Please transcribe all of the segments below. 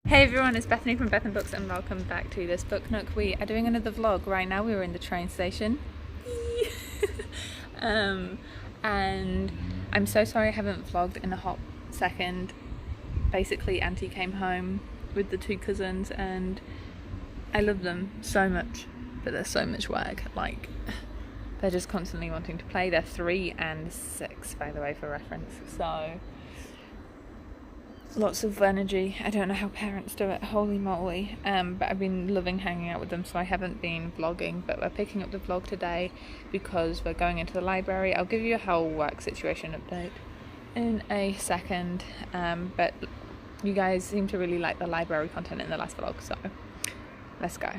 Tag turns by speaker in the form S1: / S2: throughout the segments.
S1: Hey everyone, it's Bethany from Beth and Books and welcome back to this book nook. We are doing another vlog right now. We're in the train station. And I'm so sorry I haven't vlogged in a hot second. Basically, Auntie came home with the two cousins and I love them so much, but there's so much work. Like, they're just constantly wanting to play. They're 3 and 6, by the way, for reference. So lots of energy. I don't know how parents do it, holy moly. But I've been loving hanging out with them, so I haven't been vlogging, but we're picking up the vlog today because we're going into the library. I'll give you a whole work situation update in a second, but you guys seem to really like the library content in the last vlog, so let's go.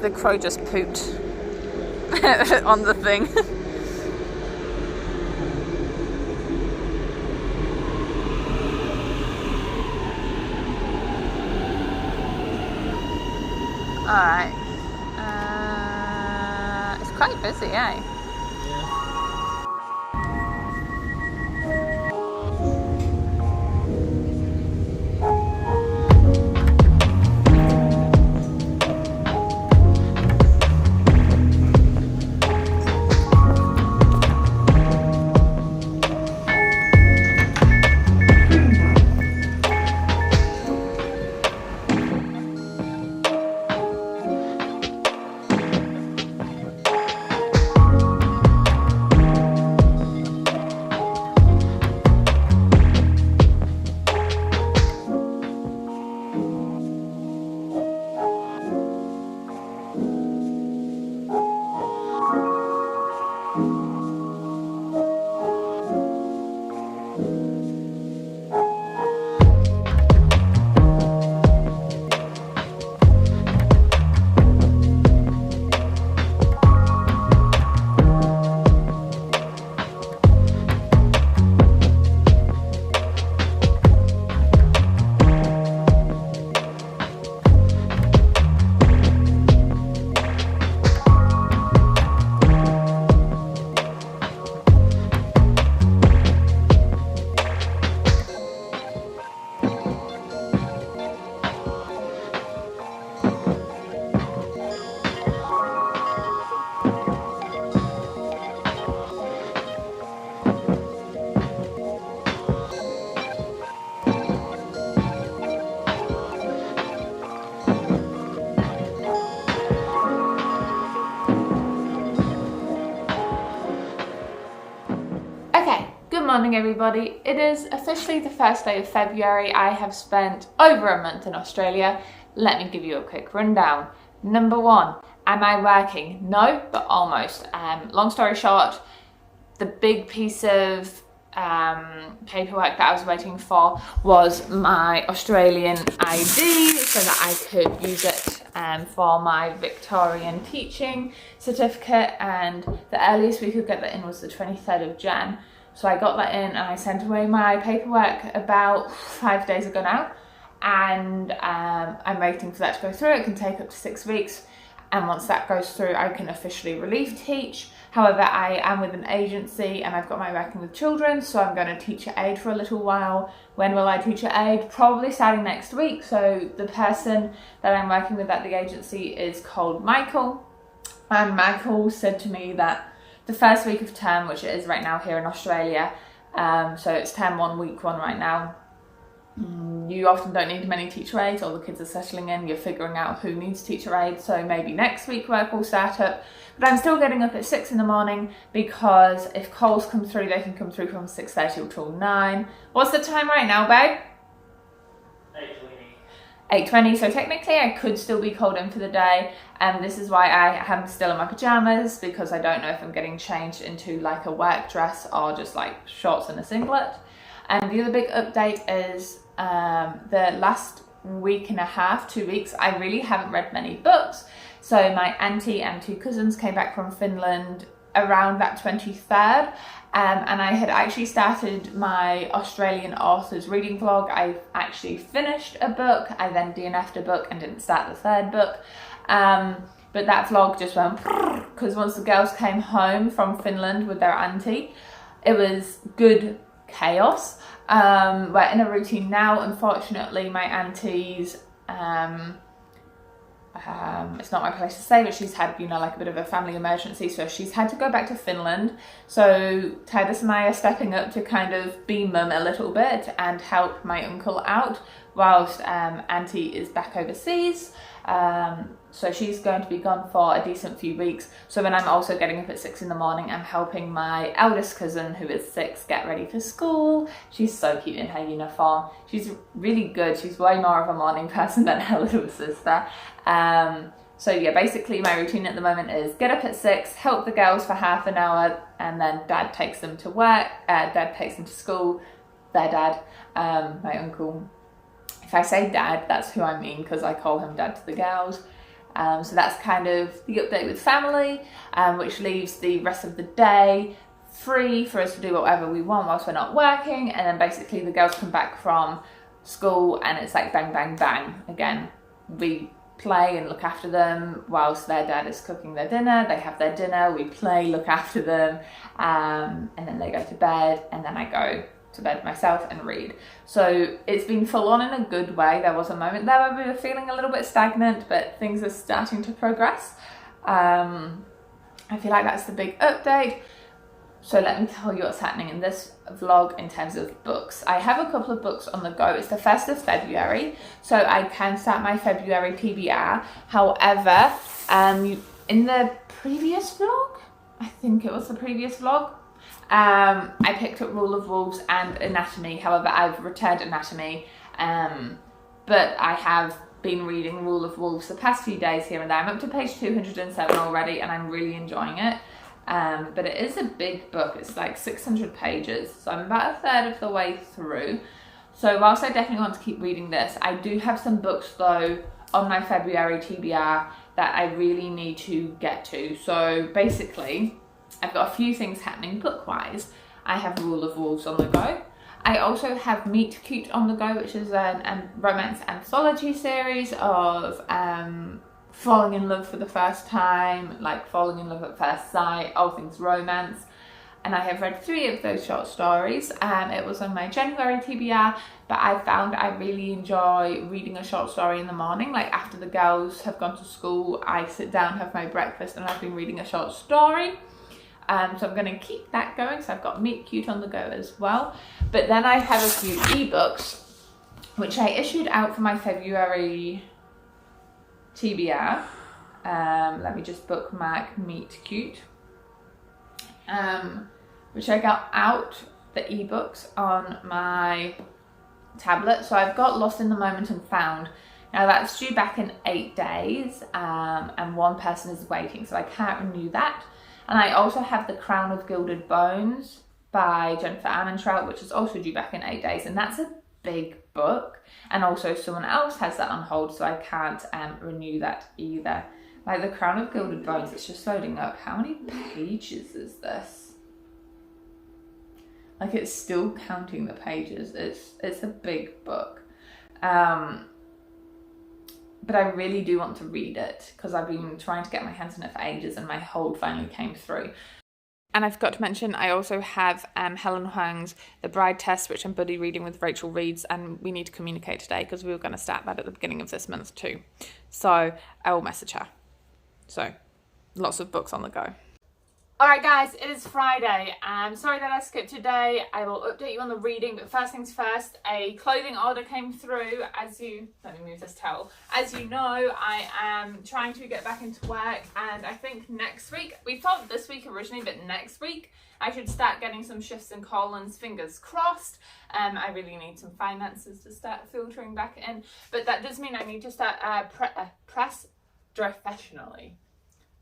S1: The crow just pooped on the thing. Alright. It's quite busy, eh? Good morning everybody. It is officially the first day of February. I have spent over a month in Australia. Let me give you a quick rundown. Number 1, am I working? No, but almost. Long story short, the big piece of paperwork that I was waiting for was my Australian ID so that I could use it for my Victorian teaching certificate, and the earliest we could get that in was the 23rd of Jan. So I got that in and I sent away my paperwork about 5 days ago now, and I'm waiting for that to go through. It can take up to 6 weeks, and once that goes through I can officially relief teach. However, I am with an agency and I've got my working with children, so I'm going to teacher aid for a little while. When will I teacher aid? Probably starting next week. So the person that I'm working with at the agency is called Michael, and Michael said to me that the first week of term, which it is right now here in Australia, so it's term 1, week 1 right now, you often don't need many teacher aids. All the kids are settling in, you're figuring out who needs teacher aid, so maybe next week work will start up. But I'm still getting up at 6 in the morning because if calls come through, they can come through from 6:30 till 9. What's the time right now, babe? 8:20, so technically I could still be called in for the day, and this is why I am still in my pajamas, because I don't know if I'm getting changed into like a work dress or just like shorts and a singlet. And the other big update is the last week and a half, 2 weeks, I really haven't read many books. So my auntie and 2 cousins came back from Finland around that 23rd, And I had actually started my Australian authors reading vlog. I actually finished a book, I then DNF'd a book and didn't start the third book. But that vlog just went because once the girls came home from Finland with their auntie, it was good chaos. We're in a routine now. Unfortunately, my auntie's it's not my place to say, but she's had, you know, like a bit of a family emergency, so she's had to go back to Finland. So Titus and I are stepping up to kind of be mum a little bit and help my uncle out whilst auntie is back overseas. So she's going to be gone for a decent few weeks. So when I'm also getting up at 6 in the morning, I'm helping my eldest cousin, who is 6, get ready for school. She's so cute in her uniform. She's really good. She's way more of a morning person than her little sister. So yeah, basically my routine at the moment is get up at 6, help the girls for half an hour, and then dad takes them to work, dad takes them to school, their dad, my uncle. If I say dad, that's who I mean, because I call him dad to the girls. So that's kind of the update with family, which leaves the rest of the day free for us to do whatever we want whilst we're not working. And then basically the girls come back from school and it's like bang, bang, bang. Again, we play and look after them whilst their dad is cooking their dinner. They have their dinner, we play, look after them, and then they go to bed, and then I go to bed myself and read. So it's been full on in a good way. There was a moment there where we were feeling a little bit stagnant, but things are starting to progress. I feel like that's the big update. So let me tell you what's happening in this vlog in terms of books. I have a couple of books on the go. It's the 1st of February, so I can start my February TBR. However, in the previous vlog, I think it was the previous vlog, I picked up Rule of Wolves and Anatomy. However, I've returned Anatomy, but I have been reading Rule of Wolves the past few days here and there. I'm up to page 207 already and I'm really enjoying it. But it is a big book. It's like 600 pages, so I'm about a third of the way through. So whilst I definitely want to keep reading this, I do have some books though on my February TBR that I really need to get to. So basically, I've got a few things happening book-wise. I have Rule of Wolves on the go. I also have Meet Cute on the go, which is a romance anthology series of falling in love for the first time, like falling in love at first sight, all things romance. And I have read 3 of those short stories. It was on my January TBR, but I found I really enjoy reading a short story in the morning. Like after the girls have gone to school, I sit down, have my breakfast, and I've been reading a short story. So I'm going to keep that going. So I've got Meet Cute on the go as well. But then I have a few ebooks, which I issued out for my February TBR. Let me just bookmark Meet Cute. Which I got out the ebooks on my tablet. So I've got Lost in the Moment and Found. Now that's due back in 8 days, and one person is waiting, so I can't renew that. And I also have The Crown of Gilded Bones by Jennifer Armentrout, which is also due back in 8 days, and that's a big book. And also someone else has that on hold, so I can't renew that either. Like The Crown of Gilded Bones, it's just loading up. How many pages is this? Like it's still counting the pages. It's a big book. But I really do want to read it because I've been trying to get my hands on it for ages and my hold finally came through. And I forgot to mention, I also have Helen Huang's The Bride Test, which I'm buddy reading with Rachel Reeves, and we need to communicate today because we were going to start that at the beginning of this month too. So I will message her. So lots of books on the go. Alright guys, it is Friday. I'm sorry that I skipped today. I will update you on the reading, but first things first, a clothing order came through. Let me move this towel. As you know, I am trying to get back into work, and I think next week, we thought this week originally, but next week I should start getting some shifts and call-ins, fingers crossed. I really need some finances to start filtering back in, but that does mean I need to start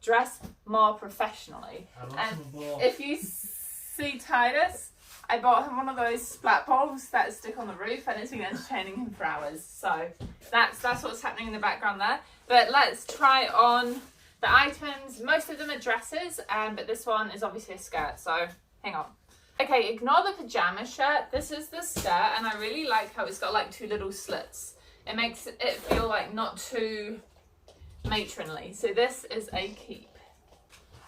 S1: dress more professionally. And if you see Titus, I bought him one of those splat balls that stick on the roof, and it's been entertaining him for hours. So that's what's happening in the background there. But let's try on the items. Most of them are dresses, but this one is obviously a skirt, so hang on. Okay, ignore the pajama shirt. This is the skirt, and I really like how it's got like 2 little slits. It makes it feel like not too matronly. So this is a keep.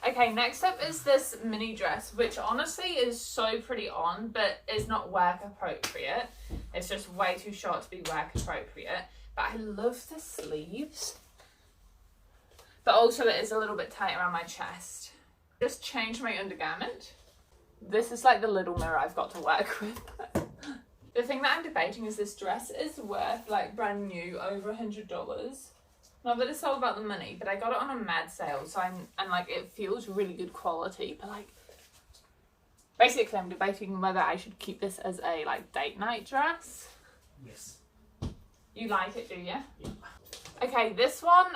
S1: Okay, next up is this mini dress, which honestly is so pretty on, but is not work appropriate. It's just way too short to be work appropriate. But I love the sleeves. But also it is a little bit tight around my chest. Just changed my undergarment. This is like the little mirror I've got to work with. The thing that I'm debating is this dress is worth like brand new over $100. Not that it's all about the money, but I got it on a mad sale, so and like it feels really good quality. But like, basically, I'm debating whether I should keep this as a like date night dress.
S2: Yes.
S1: You like it, do you?
S2: Yeah.
S1: Okay, this one,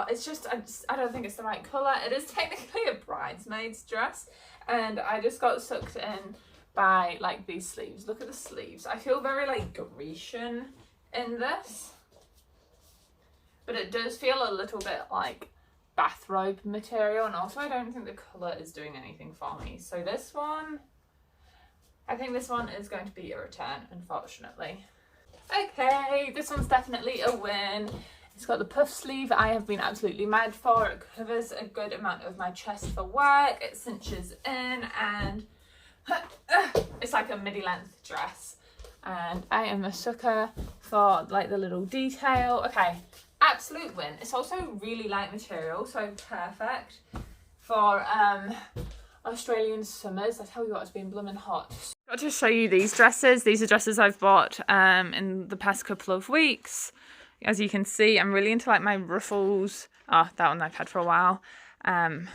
S1: it's just I don't think it's the right colour. It is technically a bridesmaid's dress, and I just got sucked in by like these sleeves. Look at the sleeves. I feel very like Grecian in this. But it does feel a little bit like bathrobe material, and also I don't think the colour is doing anything for me. So this one, I think this one is going to be a return, unfortunately. Okay, this one's definitely a win. It's got the puff sleeve I have been absolutely mad for. It covers a good amount of my chest for work. It cinches in, and it's like a midi-length dress. And I am a sucker for like the little detail. Okay. Absolute win. It's also really light material, so perfect for Australian summers. I tell you what, it's been blooming hot. Got to show you these dresses. These are dresses I've bought in the past couple of weeks. As you can see, I'm really into like my ruffles. Oh, that one I've had for a while. And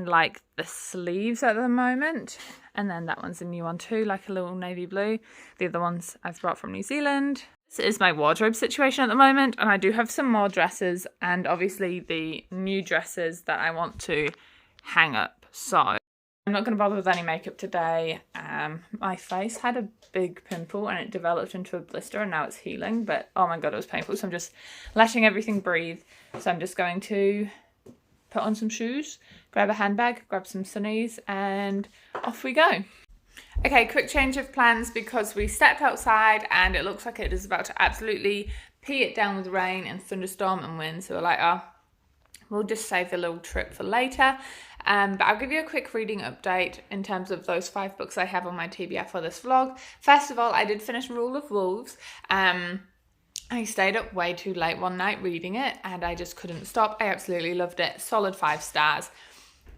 S1: like the sleeves at the moment. And then that one's a new one too, like a little navy blue. The other ones I've brought from New Zealand. This is my wardrobe situation at the moment, and I do have some more dresses and obviously the new dresses that I want to hang up. So I'm not going to bother with any makeup today. My face had a big pimple and it developed into a blister, and now it's healing, but oh my god, it was painful. So I'm just letting everything breathe. So I'm just going to put on some shoes, grab a handbag, grab some sunnies, and off we go. Okay, quick change of plans because we stepped outside and it looks like it is about to absolutely pee it down with rain and thunderstorm and wind. So we're like, oh, we'll just save the little trip for later. But I'll give you a quick reading update in terms of those 5 books I have on my TBR for this vlog. First of all, I did finish Rule of Wolves. I stayed up way too late one night reading it and I just couldn't stop. I absolutely loved it. Solid 5 stars.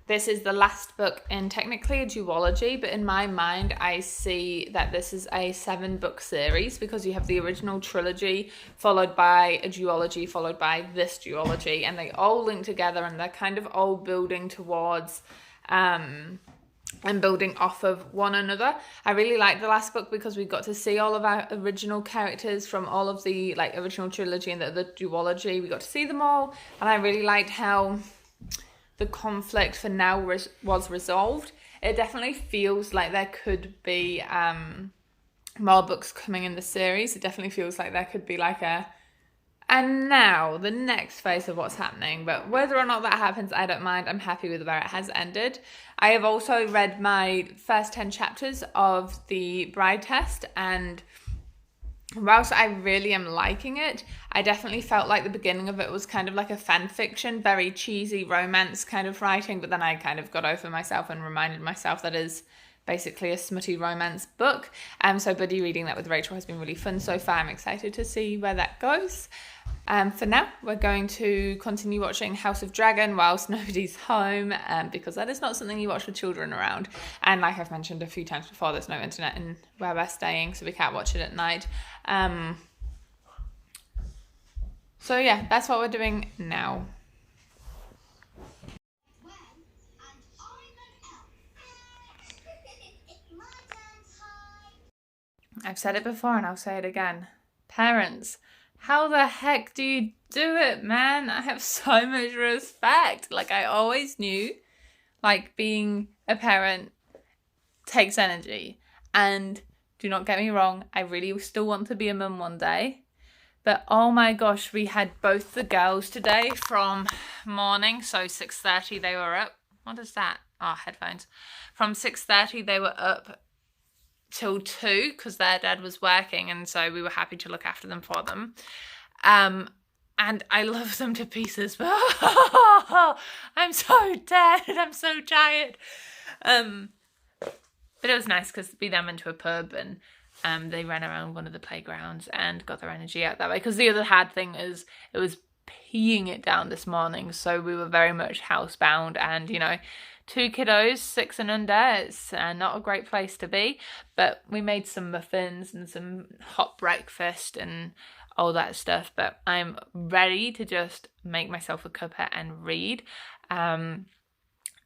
S1: This is the last book in technically a duology, but in my mind, I see that this is a 7-book series because you have the original trilogy followed by a duology followed by this duology, and they all link together and they're kind of all building towards and building off of one another. I really liked the last book because we got to see all of our original characters from all of the like original trilogy and the duology. We got to see them all, and I really liked how the conflict for now was resolved. It definitely feels like there could be more books coming in the series. It definitely feels like there could be like and now the next phase of what's happening. But whether or not that happens, I don't mind. I'm happy with where it has ended. I have also read my first 10 chapters of the Bride Test, and whilst I really am liking it, I definitely felt like the beginning of it was kind of like a fan fiction, very cheesy romance kind of writing, but then I kind of got over myself and reminded myself that is basically a smutty romance book. So buddy reading that with Rachel has been really fun so far. I'm excited to see where that goes. For now, we're going to continue watching House of Dragon whilst nobody's home, because that is not something you watch with children around. And like I've mentioned a few times before, there's no internet in where we're staying, so we can't watch it at night. So yeah, that's what we're doing now. I've said it before and I'll say it again. Parents, how the heck do you do it, man? I have so much respect. Like, I always knew, like, being a parent takes energy. And do not get me wrong, I really still want to be a mum one day. But oh my gosh, we had both the girls today from morning. So 6:30 they were up. What is that? our headphones. From 6:30 they were up till 2 because their dad was working, and so we were happy to look after them for them. And I love them to pieces, but I'm so dead and I'm so tired. But it was nice because we then went to a pub and they ran around one of the playgrounds and got their energy out that way. Because the other hard thing is it was peeing it down this morning, so we were very much housebound, and 2 kiddos, 6 and under, it's not a great place to be. But we made some muffins and some hot breakfast and all that stuff. But I'm ready to just make myself a cuppa and read.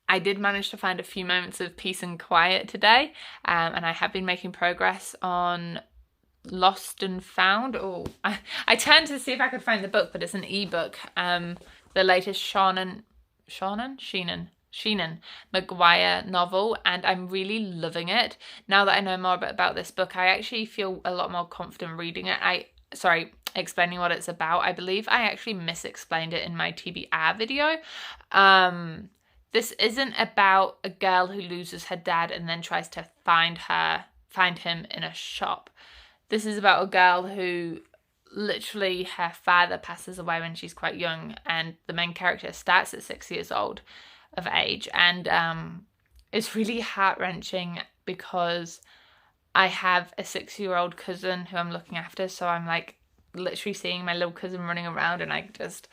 S1: I did manage to find a few moments of peace and quiet today, and I have been making progress on Lost and Found. I turned to see if I could find the book, but it's an ebook. The latest Sheenan Maguire novel, and I'm really loving it. Now that I know more about this book, I actually feel a lot more confident reading it. Explaining what it's about. I believe I actually misexplained it in my TBR video. This isn't about a girl who loses her dad and then tries to find him in a shop. This is about a girl who literally her father passes away when she's quite young, and the main character starts at 6 years old of age, and it's really heart-wrenching because I have a 6-year-old cousin who I'm looking after, so I'm like literally seeing my little cousin running around, and I just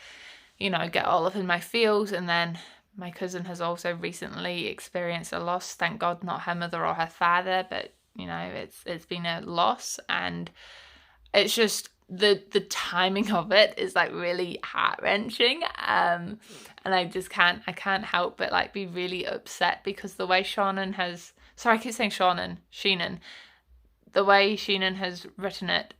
S1: get all up in my feels. And then my cousin has also recently experienced a loss. Thank God not her mother or her father, but it's been a loss, and it's just the timing of it is like really heart-wrenching, and I can't help but like be really upset because the way Sheenan, the way Sheenan has written it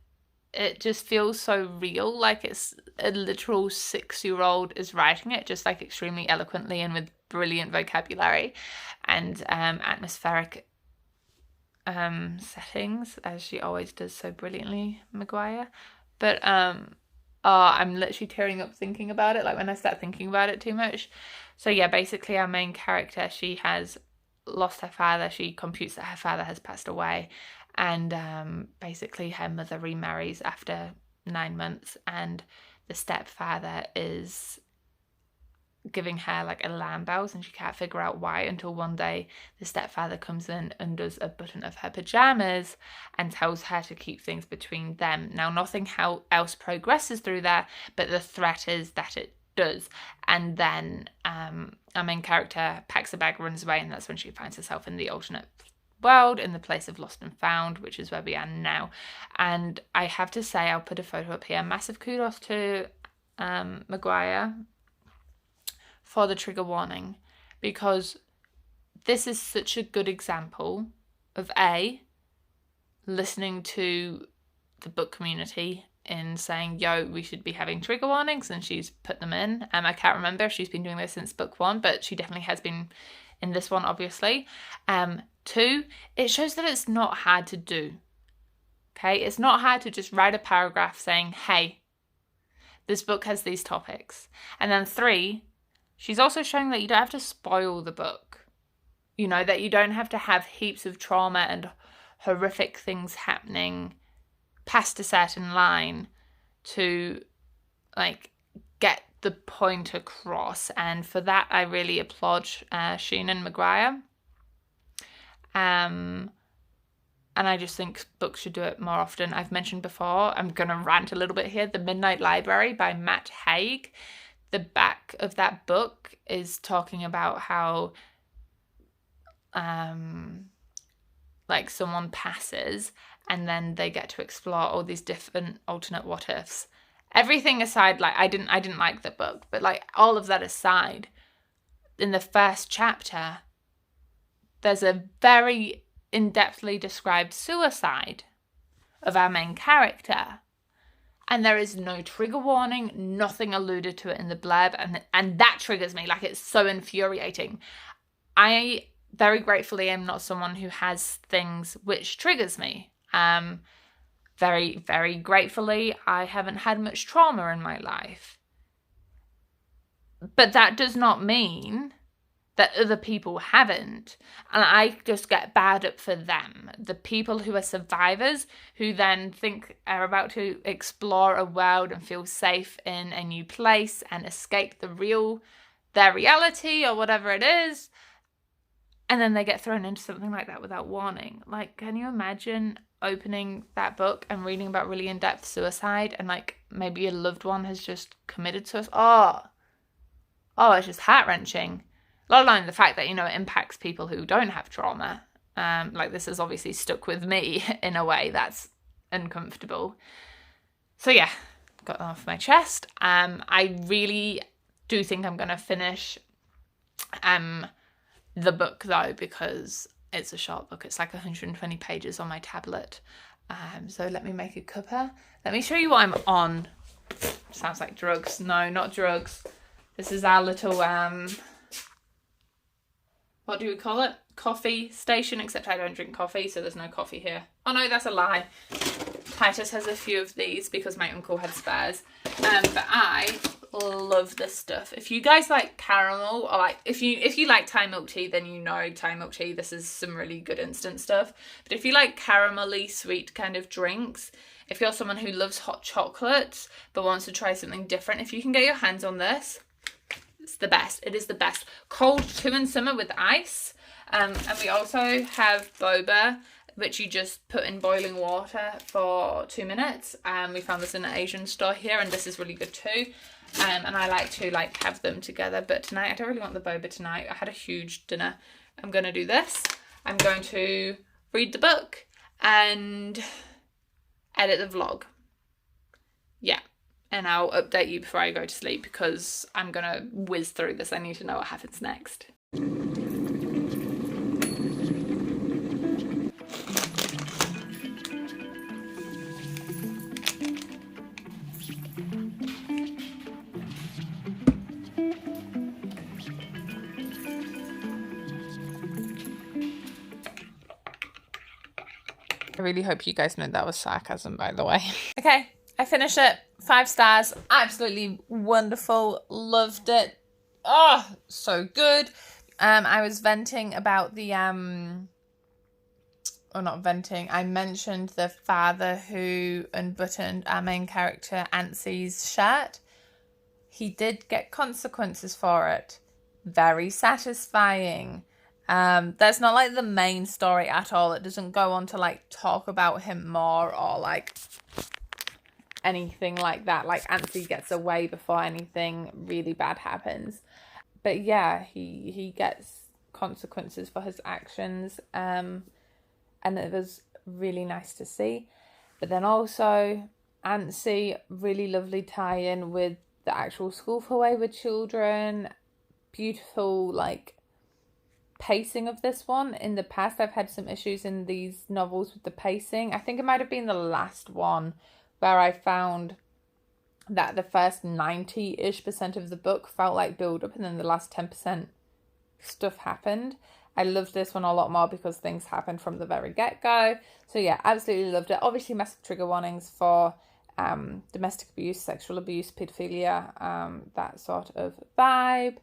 S1: just feels so real, like it's a literal 6-year-old is writing it, just like extremely eloquently and with brilliant vocabulary and atmospheric settings, as she always does so brilliantly, Maguire. But I'm literally tearing up thinking about it, like when I start thinking about it too much. So yeah, basically our main character, she has lost her father. She computes that her father has passed away, and basically her mother remarries after 9 months, and the stepfather is giving her like alarm bells, and she can't figure out why, until one day the stepfather comes in, undoes a button of her pajamas and tells her to keep things between them. Now nothing else progresses through there, but the threat is that it does. And then our main character packs a bag, runs away, and that's when she finds herself in the alternate world, in the place of Lost and Found, which is where we are now. And I have to say, I'll put a photo up here, massive kudos to Maguire for the trigger warning, because this is such a good example of listening to the book community in saying, yo, we should be having trigger warnings, and she's put them in. I can't remember if she's been doing this since book 1, but she definitely has been in this one, obviously. 2, it shows that it's not hard to do. Okay, it's not hard to just write a paragraph saying, hey, this book has these topics. And then 3, she's also showing that you don't have to spoil the book. That you don't have to have heaps of trauma and horrific things happening past a certain line to like get the point across. And for that, I really applaud Sheenan Maguire. And I just think books should do it more often. I've mentioned before, I'm going to rant a little bit here, The Midnight Library by Matt Haig. The back of that book is talking about how like someone passes and then they get to explore all these different alternate what ifs. Everything aside, like I didn't like the book, but like all of that aside, in the first chapter, there's a very in-depthly described suicide of our main character. And there is no trigger warning, nothing alluded to it in the blurb, and that triggers me. Like, it's so infuriating. I very gratefully am not someone who has things which triggers me. Very, very gratefully, I haven't had much trauma in my life. But that does not mean that other people haven't. And I just get bad up for them. The people who are survivors, who then think are about to explore a world and feel safe in a new place and escape their reality or whatever it is. And then they get thrown into something like that without warning. Like, can you imagine opening that book and reading about really in-depth suicide and like maybe a loved one has just committed suicide? Oh, it's just heart-wrenching. Let alone the fact that, you know, it impacts people who don't have trauma. Like, this has obviously stuck with me in a way that's uncomfortable. So yeah, got that off my chest. I really do think I'm going to finish the book though, because it's a short book. It's like 120 pages on my tablet. So let me make a cuppa. Let me show you what I'm on. Sounds like drugs. No, not drugs. This is our little what do we call it? Coffee station, except I don't drink coffee, so there's no coffee here. Oh no, that's a lie. Titus has a few of these because my uncle had spares. But I love this stuff. If you guys like caramel, or like if you like Thai milk tea, then you know Thai milk tea. This is some really good instant stuff. But if you like caramelly sweet kind of drinks, if you're someone who loves hot chocolates but wants to try something different, if you can get your hands on this, it's the best. It is the best. Cold too in summer with ice. And we also have boba, which you just put in boiling water for 2 minutes. We found this in an Asian store here, and this is really good too. And I like to like have them together. But tonight, I don't really want the boba tonight. I had a huge dinner. I'm going to do this. I'm going to read the book and edit the vlog. Yeah. And I'll update you before I go to sleep because I'm going to whiz through this. I need to know what happens next. I really hope you guys know that was sarcasm, by the way. Okay, I finished it. 5 stars. Absolutely wonderful. Loved it. Oh, so good. I was venting about the or not venting. I mentioned the father who unbuttoned our main character Antsy's shirt. He did get consequences for it. Very satisfying. That's not like the main story at all. It doesn't go on to like talk about him more or like anything like that. Like Antsy gets away before anything really bad happens. But yeah, he gets consequences for his actions. And it was really nice to see. But then also Antsy, really lovely tie-in with the actual School for Wayward Children. Beautiful like pacing of this one. In the past I've had some issues in these novels with the pacing. I think it might have been the last one where I found that the first 90-ish% of the book felt like build up and then the last 10% stuff happened. I loved this one a lot more because things happened from the very get-go. So yeah, absolutely loved it. Obviously massive trigger warnings for domestic abuse, sexual abuse, paedophilia, that sort of vibe.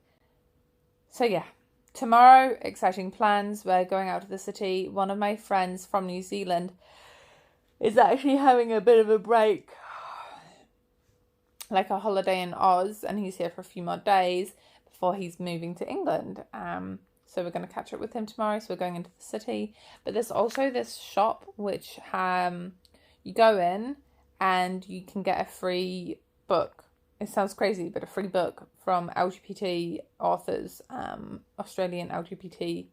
S1: So yeah, tomorrow, exciting plans. We're going out to the city. One of my friends from New Zealand is actually having a bit of a break, like a holiday in Oz, and he's here for a few more days before he's moving to England. So we're going to catch up with him tomorrow. So we're going into the city. But there's also this shop which you go in and you can get a free book. It sounds crazy, but a free book from LGBT authors, Australian LGBT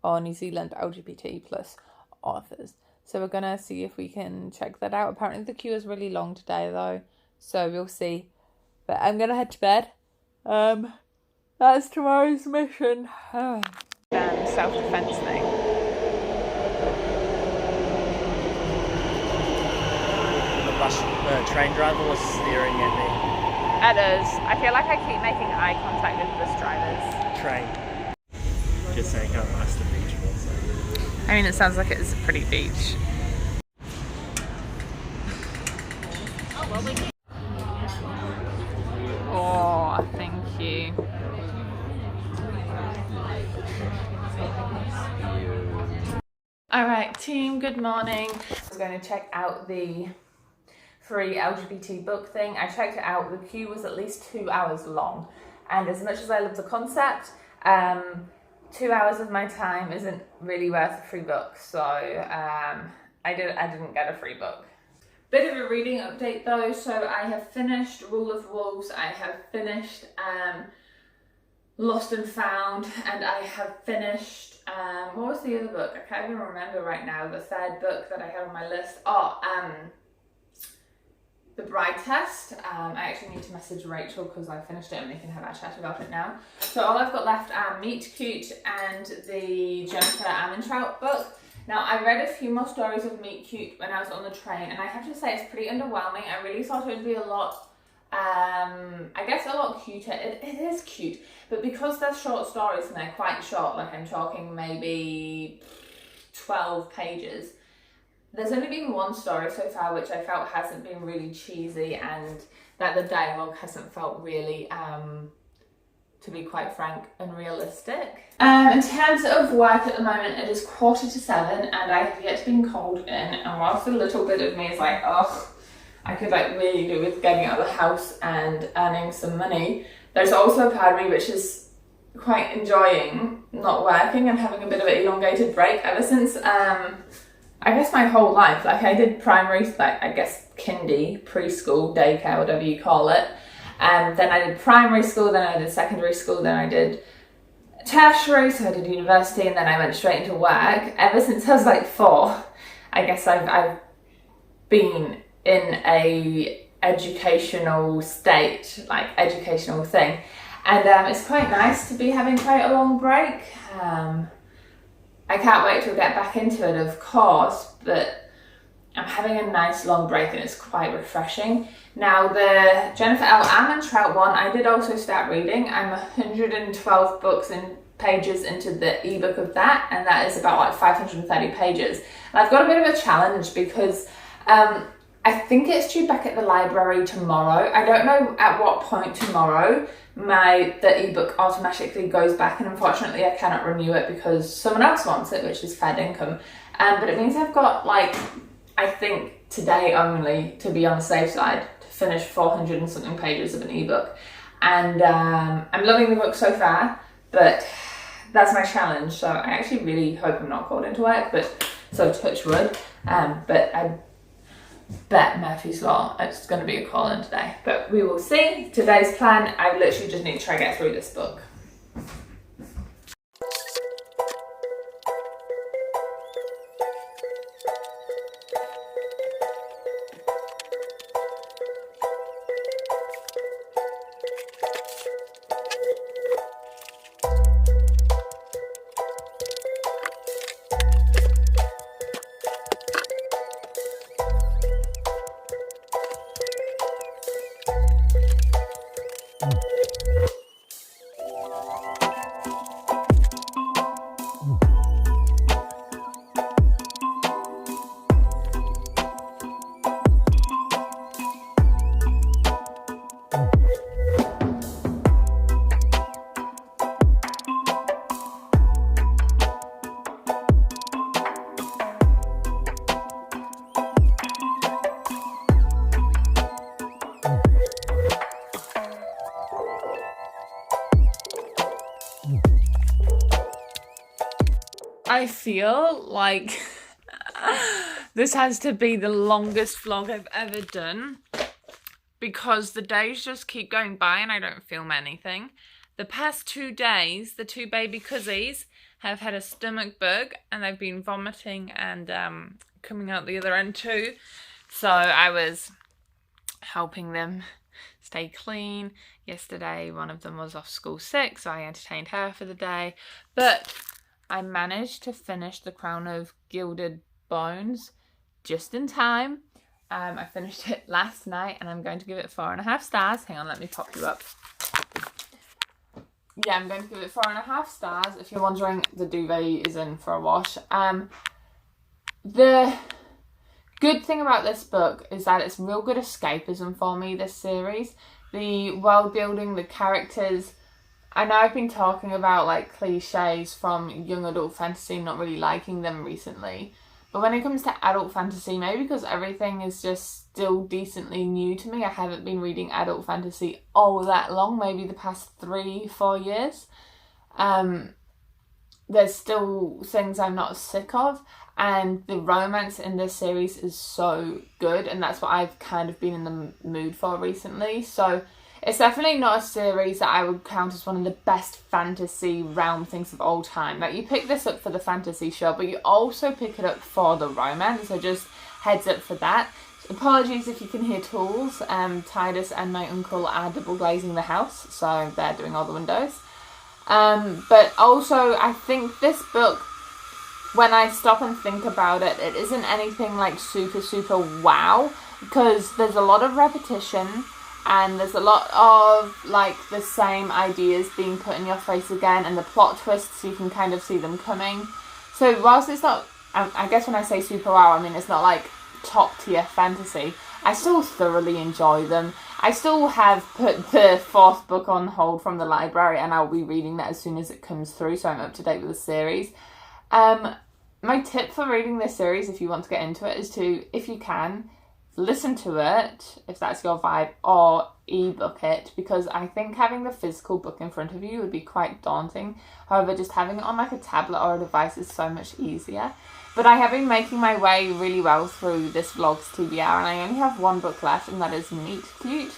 S1: or New Zealand LGBT plus authors. So we're going to see if we can check that out. Apparently the queue is really long today though, so we'll see. But I'm going to head to bed. That's tomorrow's mission. Self-defense thing.
S2: The train driver was staring at me.
S1: It is. I feel like I keep making eye contact with bus drivers.
S2: Train. Just saying how nice the beach was.
S1: I mean, it sounds like it is a pretty beach. Oh, thank you. Alright team, good morning. I was going to check out the free LGBT book thing. I checked it out, the queue was at least 2 hours long, and as much as I love the concept, 2 hours of my time isn't really worth a free book, so I didn't get a free book. Bit of a reading update though, so I have finished Rule of Wolves, I have finished Lost and Found, and I have finished, what was the other book? I can't even remember right now, the third book that I had on my list. The Bride Test. I actually need to message Rachel because I finished it and we can have a chat about it now. So all I've got left are Meet Cute and the Jennifer Armentrout book. Now I read a few more stories of Meet Cute when I was on the train, and I have to say it's pretty underwhelming. I really thought it would be a lot, I guess a lot cuter. It is cute, but because they're short stories and they're quite short, like I'm talking maybe 12 pages, there's only been one story so far which I felt hasn't been really cheesy, and that the dialogue hasn't felt really, to be quite frank, unrealistic. In terms of work at the moment, it is 7:15 and I have yet been called in, and whilst a little bit of me is like, oh, I could like really do with getting out of the house and earning some money, there's also a part of me which is quite enjoying not working and having a bit of an elongated break ever since, I guess my whole life. Like I did primary, like I guess kindy, preschool, daycare, whatever you call it. Then I did primary school, then I did secondary school, then I did tertiary, so I did university, and then I went straight into work. Ever since I was like 4, I guess I've been in a educational state, like educational thing. And it's quite nice to be having quite a long break. I can't wait to get back into it, of course, but I'm having a nice long break and it's quite refreshing. Now the Jennifer L. Armentrout one, I did also start reading. I'm 112 books and pages into the ebook of that, and that is about like 530 pages. And I've got a bit of a challenge because I think it's due back at the library tomorrow. I don't know at what point tomorrow the ebook automatically goes back, and unfortunately I cannot renew it because someone else wants it, which is fed income. But it means I've got like, I think today only, to be on the safe side, to finish 400 and something pages of an ebook. And I'm loving the book so far, but that's my challenge. So I actually really hope I'm not called into work, but so touch wood. But I bet Murphy's Law it's going to be a call in today, but we will see. Today's plan, I literally just need to try and get through this book. I feel like this has to be the longest vlog I've ever done because the days just keep going by and I don't film anything. The past 2 days, the 2 baby cuzzies have had a stomach bug and they've been vomiting and coming out the other end too. So I was helping them stay clean. Yesterday, one of them was off school sick, so I entertained her for the day. But I managed to finish The Crown of Gilded Bones just in time. I finished it last night and I'm going to give it 4.5 stars. Hang on, let me pop you up. Yeah, I'm going to give it 4.5 stars. If you're wondering, the duvet is in for a wash. The good thing about this book is that it's real good escapism for me, this series. The world building, the characters, I know I've been talking about like cliches from young adult fantasy, not really liking them recently. But when it comes to adult fantasy, maybe because everything is just still decently new to me, I haven't been reading adult fantasy all that long, maybe the past 3-4 years. There's still things I'm not sick of, and the romance in this series is so good, and that's what I've kind of been in the mood for recently. So it's definitely not a series that I would count as one of the best fantasy realm things of all time. Like, you pick this up for the fantasy show, but you also pick it up for the romance, so just heads up for that. So apologies if you can hear tools. Titus and my uncle are double glazing the house, so they're doing all the windows. But also, I think this book, when I stop and think about it, it isn't anything like super, super wow, because there's a lot of repetition, and there's a lot of like the same ideas being put in your face again, and the plot twists, you can kind of see them coming. So whilst it's not, I guess when I say super wow, I mean it's not like top tier fantasy, I still thoroughly enjoy them. I still have put the 4th book on hold from the library, and I'll be reading that as soon as it comes through, so I'm up to date with the series. My tip for reading this series, if you want to get into it, is to, if you can, listen to it, if that's your vibe, or ebook it, because I think having the physical book in front of you would be quite daunting. However, just having it on like a tablet or a device is so much easier. But I have been making my way really well through this vlog's TBR, and I only have 1 book left, and that is Meet Cute.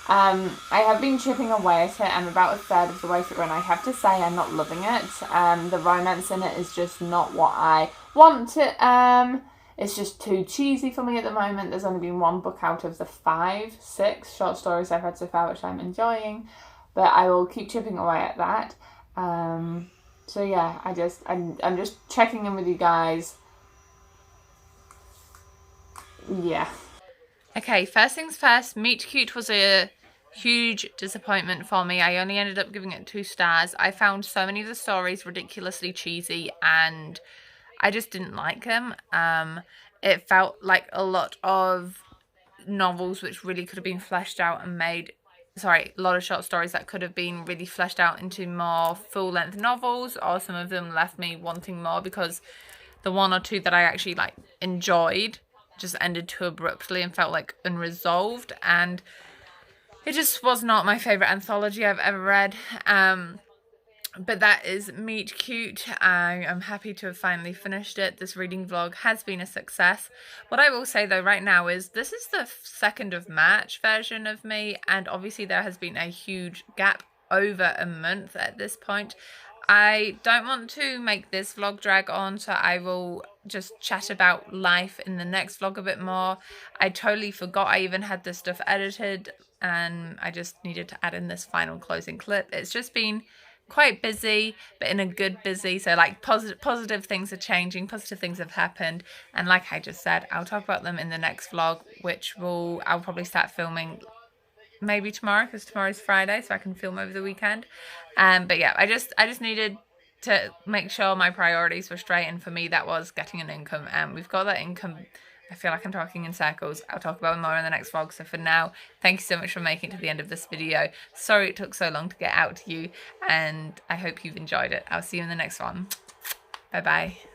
S1: I have been chipping away at it. I'm about 1/3 of the way through, and I have to say I'm not loving it. The romance in it is just not what I want it. It's just too cheesy for me at the moment. There's only been 1 book out of the 5, 6 short stories I've read so far, which I'm enjoying, but I will keep chipping away at that. So yeah, I'm just checking in with you guys. Yeah. Okay, first things first, Meet Cute was a huge disappointment for me. I only ended up giving it 2 stars. I found so many of the stories ridiculously cheesy, and I just didn't like them. It felt like a lot of novels which really could have been fleshed out and made, a lot of short stories that could have been really fleshed out into more full-length novels, or some of them left me wanting more, because the 1 or 2 that I actually like enjoyed just ended too abruptly and felt like unresolved, and it just was not my favourite anthology I've ever read. But that is Meet Cute. I am happy to have finally finished it. This reading vlog has been a success. What I will say though right now is this is the 2nd of March version of me, and obviously there has been a huge gap, over a month at this point. I don't want to make this vlog drag on, so I will just chat about life in the next vlog a bit more. I totally forgot I even had this stuff edited, and I just needed to add in this final closing clip. It's just been quite busy, but in a good busy, so like positive things are changing, positive things have happened, and like I just said, I'll talk about them in the next vlog, which I'll probably start filming maybe tomorrow, because tomorrow's Friday, so I can film over the weekend. But yeah, I just needed to make sure my priorities were straight, and for me that was getting an income, and we've got that income. I feel like I'm talking in circles. I'll talk about it more in the next vlog. So for now, thank you so much for making it to the end of this video. Sorry it took so long to get out to you, and I hope you've enjoyed it. I'll see you in the next one. Bye bye.